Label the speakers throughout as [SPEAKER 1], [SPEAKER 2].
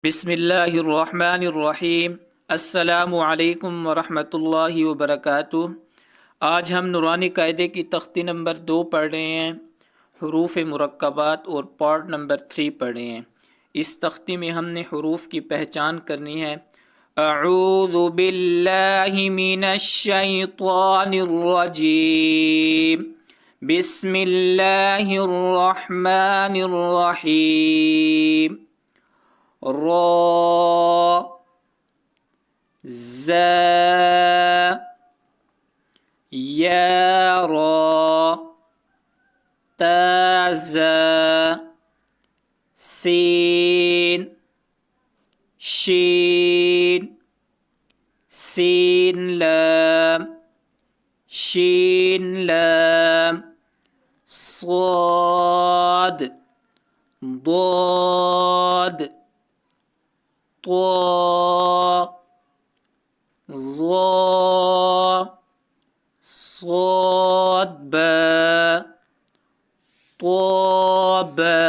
[SPEAKER 1] बिस्मिल्लाहिर्रहमानिर्रहीम। अस्सलामु अलैकुम वरहमतुल्लाहि वबरकातुह। आज हम नूरानी कायदे की तख्ती नंबर 2 पढ़ रहे हैं। हरूफ मुरक्कबात और पार्ट नंबर 3 पढ़ रहे हैं। इस तख्ती में हमने हरूफ की पहचान करनी है। अऊज़ु बिल्लाहि मिनश शैतानिर रजीम। बिस्मिल्लाहिर रहमानिर रहीम। را زا या را تا زا सीन शीन सीन लाम शीन लाम صاد ضاد طا ظا صاد با طابا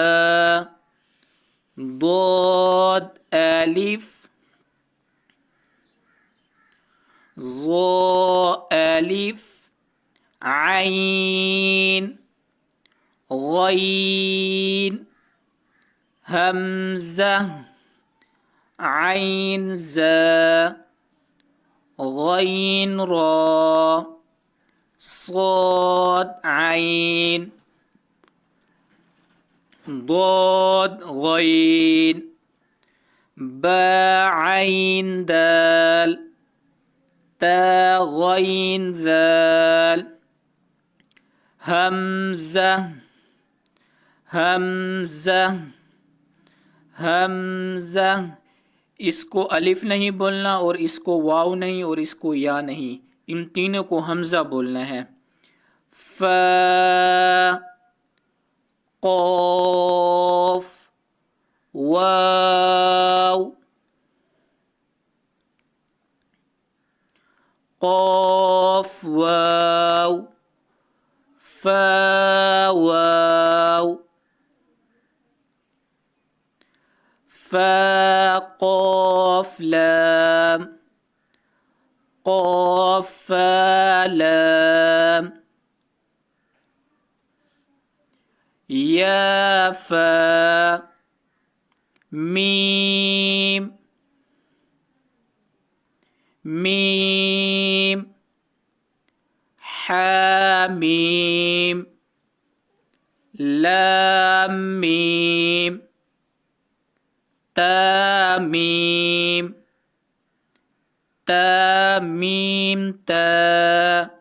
[SPEAKER 1] ضاد ألف ظا ألف عين غين همزة عين زا غين را صاد عين ضاد غين با عين دال تا غين ذال همزة همزة همزة। इसको अलिफ नहीं बोलना और इसको वाव नहीं और इसको या नहीं, इन तीनों को हमजा बोलना है। फ क़ाफ वाव क़ाफ वाव फा वाव فا قاف لام قاف فا لام يا فا ميم ميم حاميم لام ميم تاميم تاميم تا